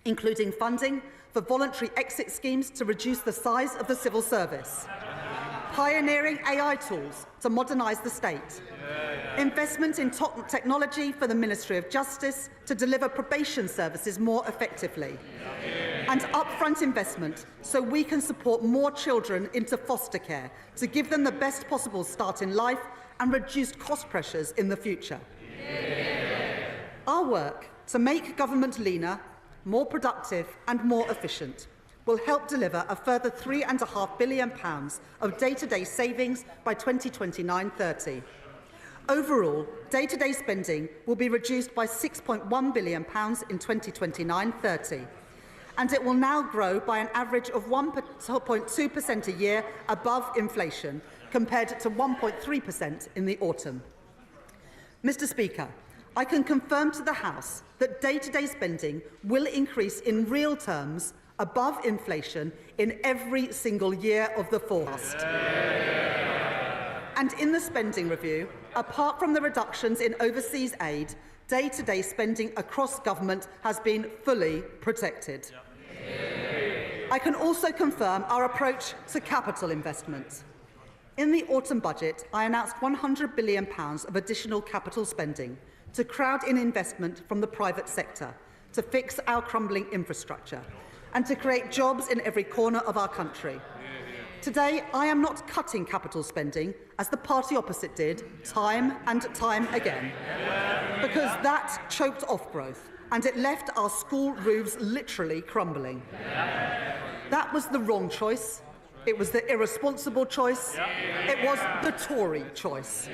including funding for voluntary exit schemes to reduce the size of the civil service, pioneering AI tools to modernise the state, investment in top technology for the Ministry of Justice to deliver probation services more effectively, and upfront investment so we can support more children into foster care to give them the best possible start in life and reduce cost pressures in the future. Our work to make government leaner, more productive and more efficient will help deliver a further £3.5 billion of day-to-day savings by 2029-30. Overall, day-to-day spending will be reduced by £6.1 billion in 2029-30, and it will now grow by an average of 1.2% a year above inflation, compared to 1.3% in the autumn. Mr. Speaker, I can confirm to the House that day-to-day spending will increase in real terms above inflation in every single year of the forecast. And in the spending review, apart from the reductions in overseas aid, day-to-day spending across government has been fully protected. I can also confirm our approach to capital investment. In the autumn budget, I announced £100 billion of additional capital spending to crowd in investment from the private sector, to fix our crumbling infrastructure, and to create jobs in every corner of our country. Today, I am not cutting capital spending, as the party opposite did time and time again, because that choked off growth and it left our school roofs literally crumbling. That was the wrong choice, It was the irresponsible choice. It was the Tory choice.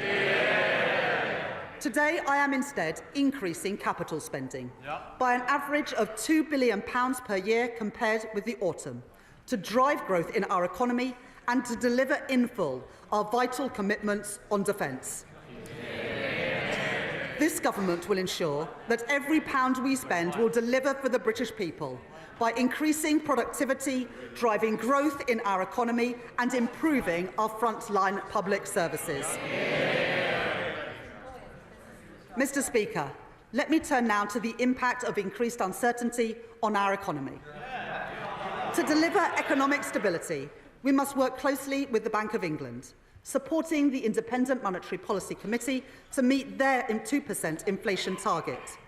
Today, I am instead increasing capital spending by an average of £2 billion per year compared with the autumn, to drive growth in our economy and to deliver in full our vital commitments on defence. This government will ensure that every pound we spend will deliver for the British people by increasing productivity, driving growth in our economy and improving our frontline public services. Mr. Speaker, let me turn now to the impact of increased uncertainty on our economy. To deliver economic stability, we must work closely with the Bank of England, supporting the Independent Monetary Policy Committee to meet their 2% inflation target.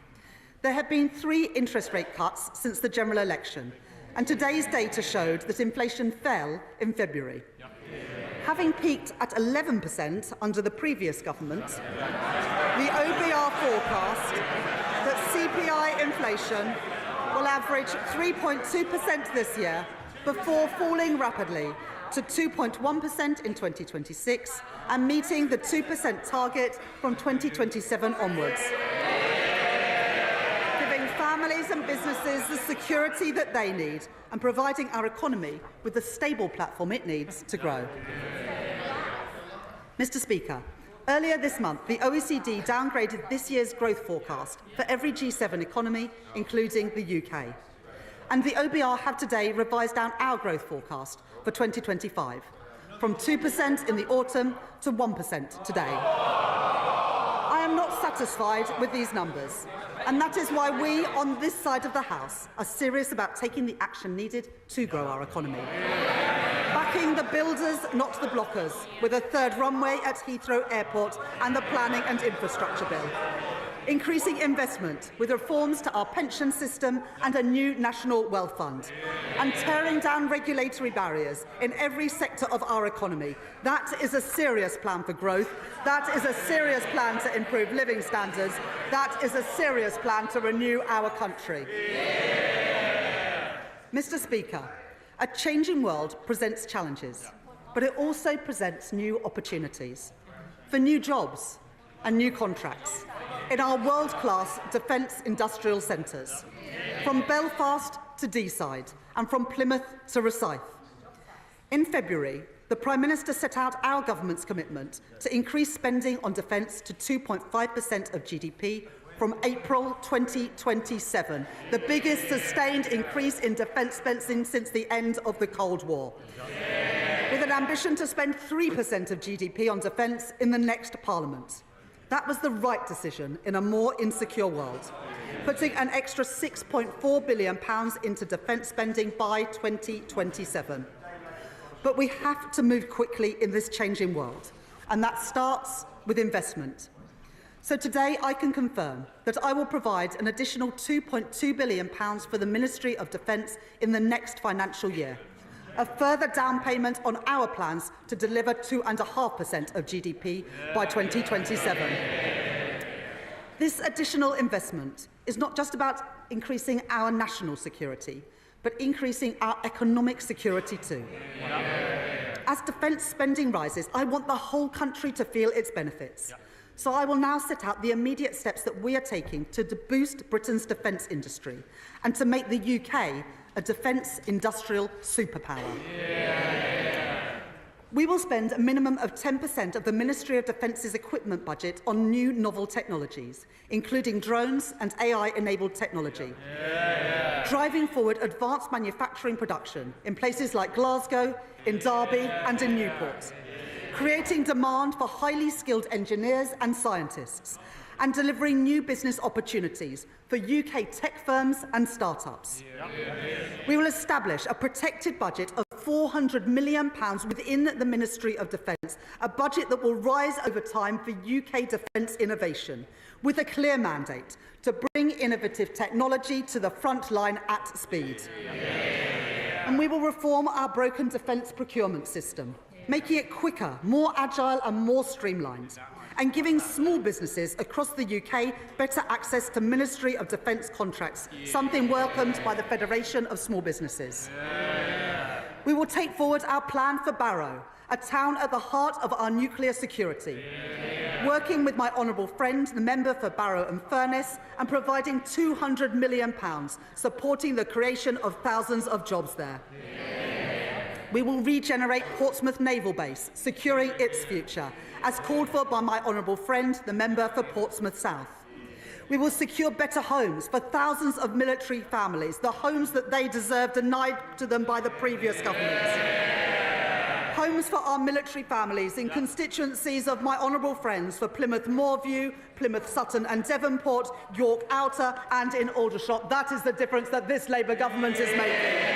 There have been 3 interest rate cuts since the general election, and today's data showed that inflation fell in February. Having peaked at 11% under the previous government, the OBR forecast that CPI inflation will average 3.2% this year before falling rapidly to 2.1% in 2026 and meeting the 2% target from 2027 onwards, giving families and businesses the security that they need and providing our economy with the stable platform it needs to grow. Mr. Speaker, earlier this month, the OECD downgraded this year's growth forecast for every G7 economy, including the UK. And the OBR have today revised down our growth forecast for 2025, from 2% in the autumn to 1% today. I am not satisfied with these numbers, and that is why we, on this side of the House, are serious about taking the action needed to grow our economy. Backing the builders, not the blockers, with a 3rd runway at Heathrow Airport and the Planning and Infrastructure Bill. Increasing investment with reforms to our pension system and a new national wealth fund. And tearing down regulatory barriers in every sector of our economy. That is a serious plan for growth. That is a serious plan to improve living standards. That is a serious plan to renew our country. Mr. Speaker, a changing world presents challenges, but it also presents new opportunities for new jobs and new contracts in our world-class defence industrial centres, from Belfast to Deeside and from Plymouth to Rosyth. In February, the Prime Minister set out our government's commitment to increase spending on defence to 2.5% of GDP from April 2027, the biggest sustained increase in defence spending since the end of the Cold War, with an ambition to spend 3% of GDP on defence in the next Parliament. That was the right decision in a more insecure world, putting an extra £6.4 billion into defence spending by 2027. But we have to move quickly in this changing world, and that starts with investment. So today I can confirm that I will provide an additional £2.2 billion for the Ministry of Defence in the next financial year, a further down payment on our plans to deliver 2.5% of GDP by 2027. This additional investment is not just about increasing our national security, but increasing our economic security too. As defence spending rises, I want the whole country to feel its benefits. So I will now set out the immediate steps that we are taking to boost Britain's defence industry and to make the UK a defence industrial superpower. We will spend a minimum of 10% of the Ministry of Defence's equipment budget on new novel technologies, including drones and AI-enabled technology, driving forward advanced manufacturing production in places like Glasgow, in Derby and in Newport, creating demand for highly skilled engineers and scientists, and delivering new business opportunities for UK tech firms and start-ups. We will establish a protected budget of £400 million within the Ministry of Defence, a budget that will rise over time for UK defence innovation, with a clear mandate to bring innovative technology to the front line at speed. And we will reform our broken defence procurement system, making it quicker, more agile and more streamlined, and giving small businesses across the UK better access to Ministry of Defence contracts, something welcomed by the Federation of Small Businesses. We will take forward our plan for Barrow, a town at the heart of our nuclear security, working with my honourable friend, the member for Barrow and Furness, and providing £200 million, supporting the creation of thousands of jobs there. We will regenerate Portsmouth Naval Base, securing its future, as called for by my honourable friend, the member for Portsmouth South. We will secure better homes for thousands of military families, the homes that they deserve, denied to them by the previous governments. Homes for our military families in constituencies of my honourable friends for Plymouth Moorview, Plymouth Sutton and Devonport, York Outer and in Aldershot. That is the difference that this Labour government is making.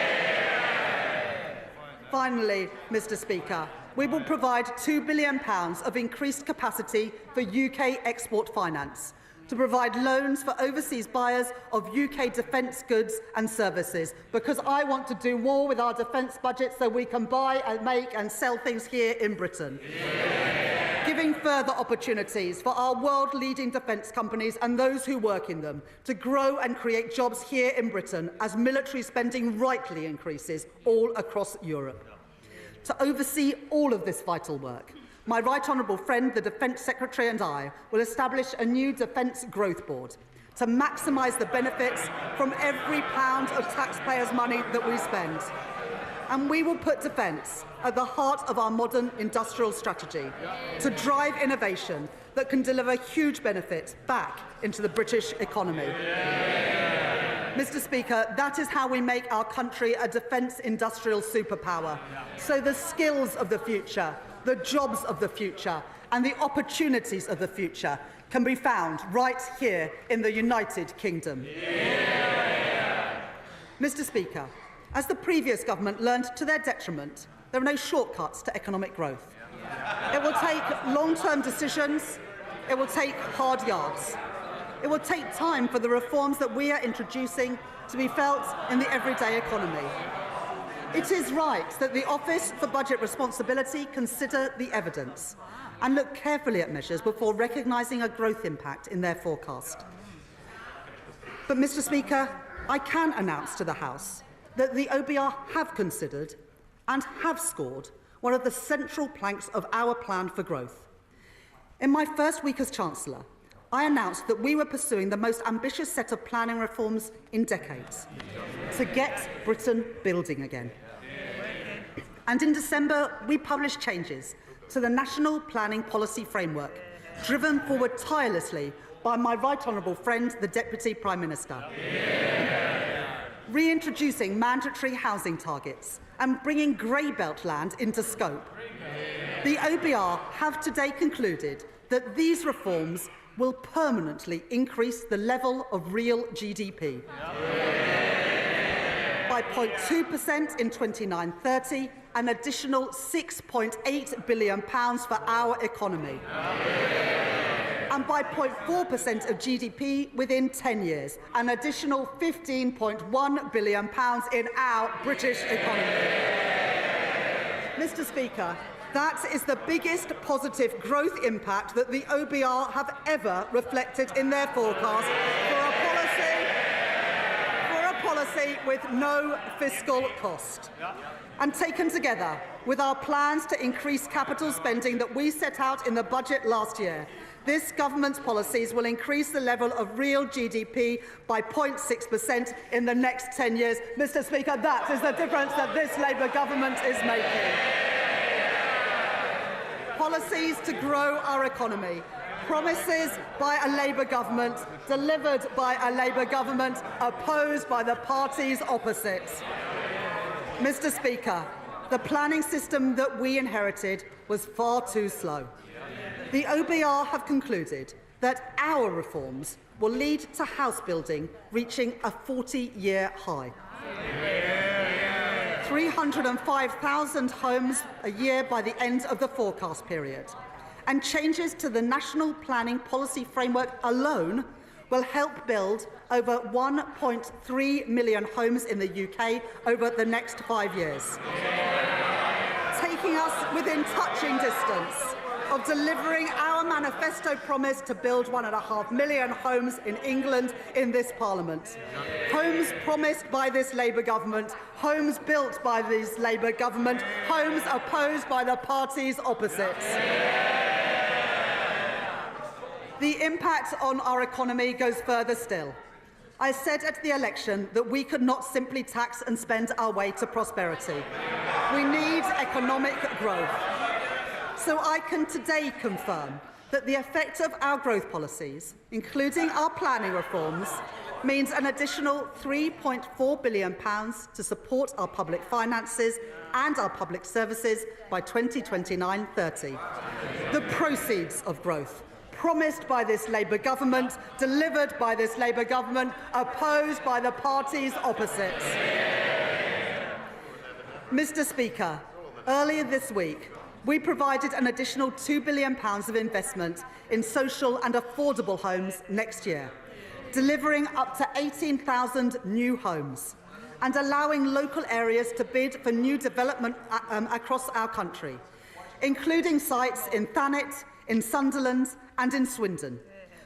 Finally, Mr Speaker, we will provide £2 billion of increased capacity for UK export finance, to provide loans for overseas buyers of UK defence goods and services, because I want to do more with our defence budget so we can buy and make and sell things here in Britain. Giving further opportunities for our world-leading defence companies and those who work in them to grow and create jobs here in Britain as military spending rightly increases all across Europe. To oversee all of this vital work, my right honourable friend, the Defence Secretary, and I will establish a new Defence Growth Board to maximise the benefits from every pound of taxpayers' money that we spend. And we will put defence at the heart of our modern industrial strategy to drive innovation that can deliver huge benefits back into the British economy. Mr Speaker, that is how we make our country a defence industrial superpower. So the skills of the future, the jobs of the future and the opportunities of the future can be found right here in the United Kingdom. Mr Speaker, as the previous government learned to their detriment, there are no shortcuts to economic growth. It will take long-term decisions. It will take hard yards. It will take time for the reforms that we are introducing to be felt in the everyday economy. It is right that the Office for Budget Responsibility consider the evidence and look carefully at measures before recognising a growth impact in their forecast. But, Mr Speaker, I can announce to the House that the OBR have considered and have scored one of the central planks of our plan for growth. In my first week as Chancellor, I announced that we were pursuing the most ambitious set of planning reforms in decades to get Britain building again. And in December, we published changes to the National Planning Policy Framework, driven forward tirelessly by my right honourable friend, the Deputy Prime Minister. Reintroducing mandatory housing targets and bringing grey belt land into scope. The OBR have today concluded that these reforms will permanently increase the level of real GDP by 0.2% in 29-30, an additional £6.8 billion for our economy, and by 0.4% of GDP within 10 years, an additional £15.1 billion in our British economy. Mr Speaker, that is the biggest positive growth impact that the OBR have ever reflected in their forecast for a policy with no fiscal cost. And taken together with our plans to increase capital spending that we set out in the budget last year, this government's policies will increase the level of real GDP by 0.6% in the next 10 years. Mr Speaker, that is the difference that this Labour government is making. Policies to grow our economy. Promises by a Labour government, delivered by a Labour government, opposed by the parties opposite. Mr Speaker, the planning system that we inherited was far too slow. The OBR have concluded that our reforms will lead to house building reaching a 40-year high. 305,000 homes a year by the end of the forecast period. And changes to the National Planning Policy Framework alone will help build over 1.3 million homes in the UK over the next 5 years. Taking us within touching distance of delivering our manifesto promise to build 1.5 million homes in England in this Parliament. Homes promised by this Labour government, homes built by this Labour government, homes opposed by the parties opposite. The impact on our economy goes further still. I said at the election that we could not simply tax and spend our way to prosperity. We need economic growth. So I can today confirm that the effect of our growth policies, including our planning reforms, means an additional £3.4 billion to support our public finances and our public services by 2029-30. The proceeds of growth, promised by this Labour government, delivered by this Labour government, opposed by the parties opposite. Mr. Speaker, earlier this week, we provided an additional £2 billion of investment in social and affordable homes next year, delivering up to 18,000 new homes and allowing local areas to bid for new development across our country, including sites in Thanet, in Sunderland and in Swindon.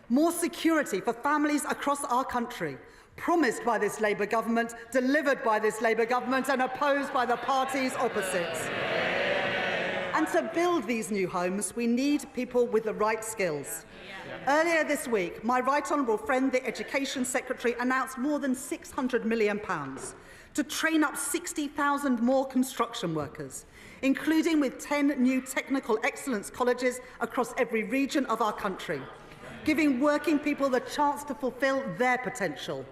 More security for families across our country, promised by this Labour government, delivered by this Labour government and opposed by the parties opposite. And to build these new homes, we need people with the right skills. Earlier this week, my right honourable friend, the Education Secretary, announced more than £600 million to train up 60,000 more construction workers, including with 10 new technical excellence colleges across every region of our country, giving working people the chance to fulfil their potential.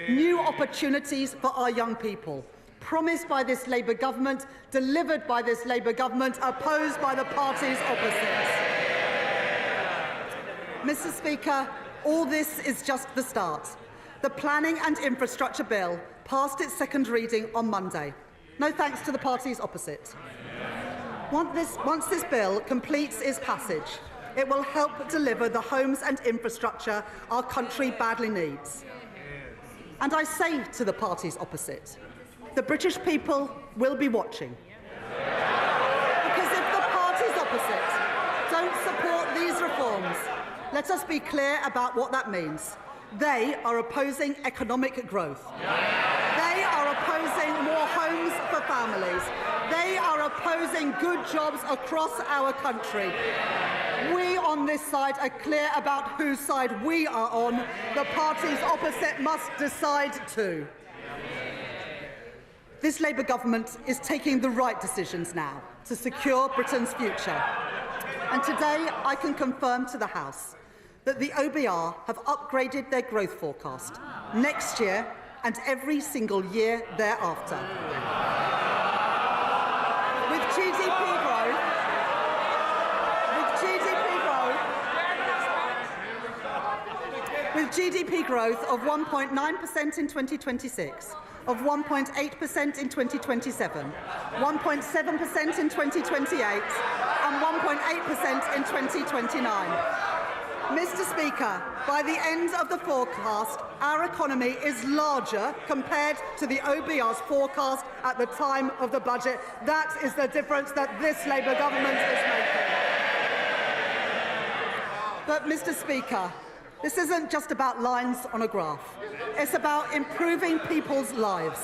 New opportunities for our young people, promised by this Labour government, delivered by this Labour government, opposed by the parties opposite. Mr. Speaker, all this is just the start. The Planning and Infrastructure Bill passed its second reading on Monday. No thanks to the parties opposite. Once this bill completes its passage, it will help deliver the homes and infrastructure our country badly needs. And I say to the parties opposite, the British people will be watching. Because if the parties opposite don't support these reforms, let us be clear about what that means. They are opposing economic growth. They are opposing more homes for families. They are opposing good jobs across our country. We on this side are clear about whose side we are on. The parties opposite must decide too. This Labour government is taking the right decisions now to secure Britain's future. And today I can confirm to the House that the OBR have upgraded their growth forecast next year and every single year thereafter. With GDP growth of 1.9% in 2026, of 1.8% in 2027, 1.7% in 2028 and 1.8% in 2029. Mr. Speaker, by the end of the forecast, our economy is larger compared to the OBR's forecast at the time of the budget. That is the difference that this Labour government is making. But, Mr. Speaker, this isn't just about lines on a graph. It's about improving people's lives.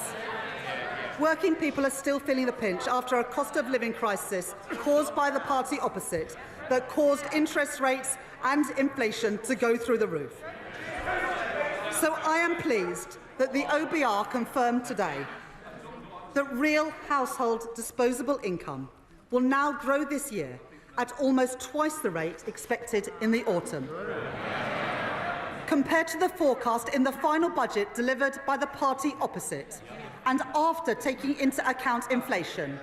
Working people are still feeling the pinch after a cost of living crisis caused by the party opposite that caused interest rates and inflation to go through the roof. So I am pleased that the OBR confirmed today that real household disposable income will now grow this year at almost twice the rate expected in the autumn. Compared to the forecast in the final budget delivered by the party opposite, and after taking into account inflation,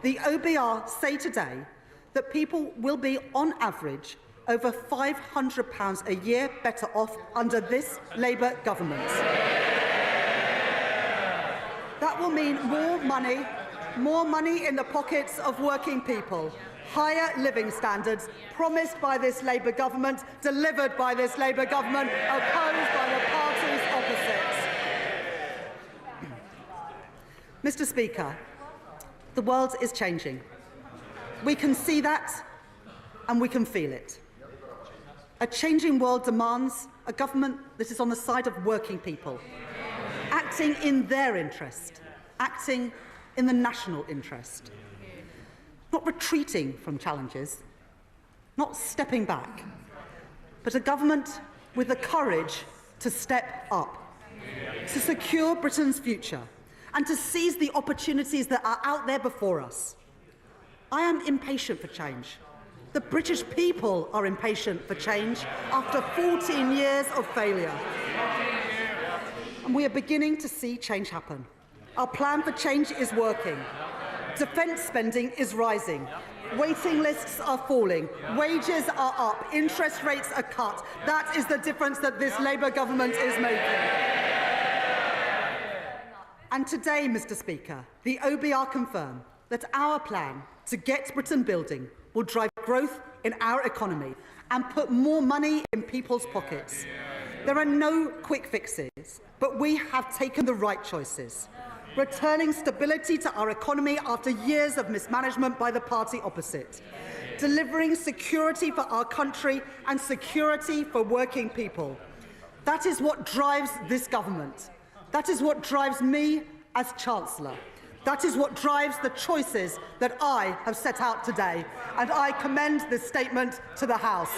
the OBR say today that people will be, on average, over £500 a year better off under this Labour government. That will mean more money in the pockets of working people, higher living standards promised by this Labour government, delivered by this Labour government, opposed by the parties opposite. Mr. Speaker, the world is changing. We can see that and we can feel it. A changing world demands a government that is on the side of working people, acting in their interest, acting in the national interest, not retreating from challenges, not stepping back, but a government with the courage to step up, to secure Britain's future, and to seize the opportunities that are out there before us. I am impatient for change. The British people are impatient for change after 14 years of failure. And we are beginning to see change happen. Our plan for change is working. Defence spending is rising. Waiting lists are falling. Wages are up. Interest rates are cut. That is the difference that this Labour government is making. And today, Mr. Speaker, the OBR confirm that our plan to get Britain building will drive growth in our economy and put more money in people's pockets. There are no quick fixes, but we have taken the right choices, returning stability to our economy after years of mismanagement by the party opposite, delivering security for our country and security for working people. That is what drives this government. That is what drives me as Chancellor. That is what drives the choices that I have set out today, and I commend this statement to the House.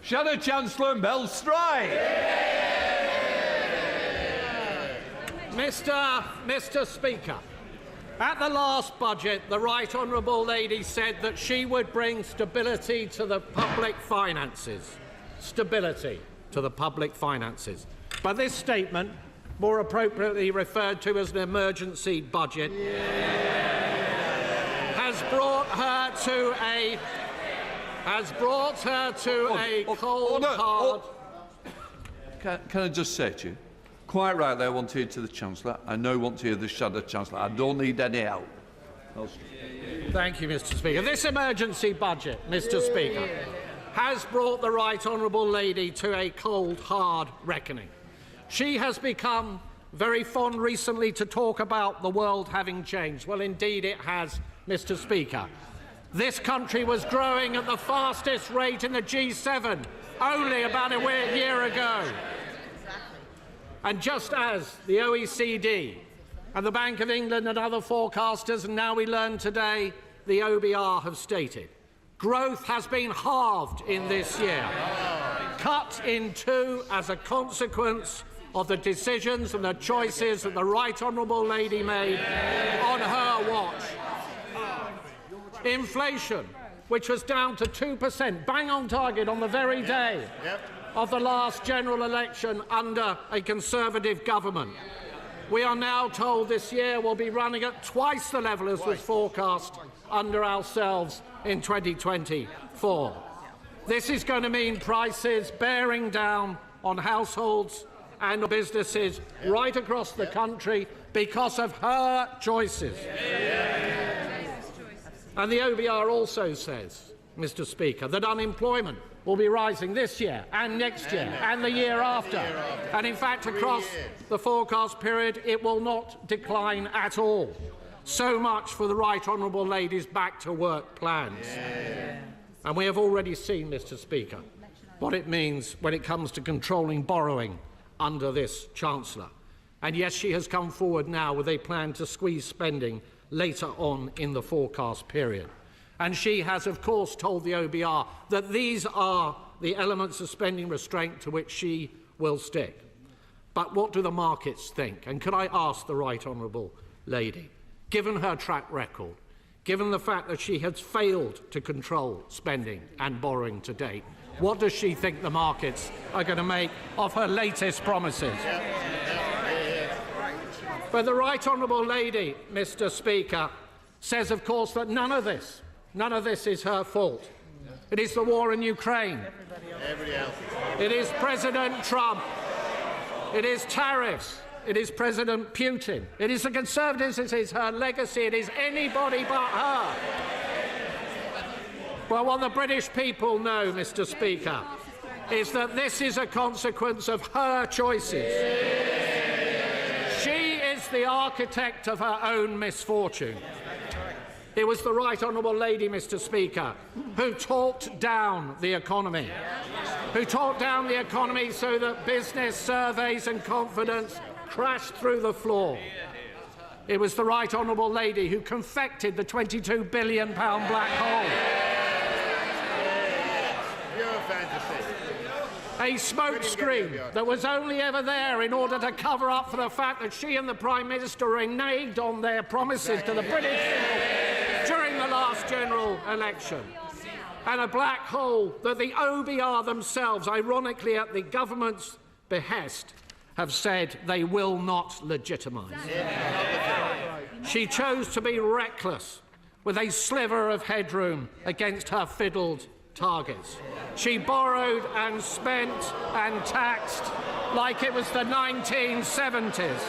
Shadow Chancellor Mel Stride. Mr. Speaker, at the last budget, the Right Honourable Lady said that she would bring stability to the public finances. Stability to the public finances. But this statement, more appropriately referred to as an emergency budget, has brought her to a cold, hard... Can I just say to you, quite rightly I want to hear to the Chancellor. I now want to hear the Shadow Chancellor. I don't need any help. Thank you, Mr. Speaker. This emergency budget, Mr. Speaker, has brought the Right Honourable Lady to a cold, hard reckoning. She has become very fond recently to talk about the world having changed. Well, indeed it has, Mr. Speaker. This country was growing at the fastest rate in the G7 only about a year ago. And just as the OECD and the Bank of England and other forecasters, and now we learn today, the OBR have stated, growth has been halved in this year, cut in two as a consequence of the decisions and the choices that the Right Honourable Lady made on her watch. Inflation, which was down to 2%, bang on target on the very day of the last general election under a Conservative government. We are now told this year will be running at twice the level as was forecast under ourselves in 2024. This is going to mean prices bearing down on households and businesses right across the country because of her choices. And the OBR also says, Mr. Speaker, that unemployment will be rising this year and next year and the year after. And in fact, across the forecast period, it will not decline at all. So much for the Right Honourable Lady's back-to-work plans. And we have already seen, Mr. Speaker, what it means when it comes to controlling borrowing under this Chancellor. And yes, she has come forward now with a plan to squeeze spending later on in the forecast period. And she has, of course, told the OBR that these are the elements of spending restraint to which she will stick. But what do the markets think? And could I ask the Right Honourable Lady, given her track record, given the fact that she has failed to control spending and borrowing to date, what does she think the markets are going to make of her latest promises? But the Right Honourable Lady, Mr. Speaker, says, of course, that none of this is her fault. It is the war in Ukraine. It is President Trump. It is tariffs. It is President Putin. It is the Conservatives. It is her legacy. It is anybody but her. Well, what the British people know, Mr. Speaker, is that this is a consequence of her choices. She is the architect of her own misfortune. It was the Right Honourable Lady, Mr Speaker, who talked down the economy. Who talked down the economy so that business surveys and confidence crashed through the floor. It was the Right Honourable Lady who confected the £22 billion black hole. A smokescreen that was only ever there in order to cover up for the fact that she and the Prime Minister reneged on their promises to the British people during the last general election. And a black hole that the OBR themselves, ironically at the government's behest, have said they will not legitimise. She chose to be reckless with a sliver of headroom against her fiddled targets. She borrowed and spent and taxed like it was the 1970s.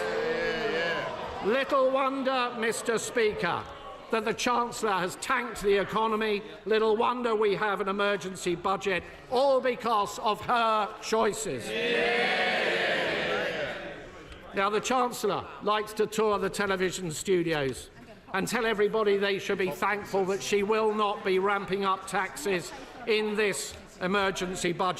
Little wonder, Mr Speaker, that the Chancellor has tanked the economy. Little wonder we have an emergency budget, all because of her choices. Now, the Chancellor likes to tour the television studios and tell everybody they should be thankful that she will not be ramping up taxes in this emergency budget.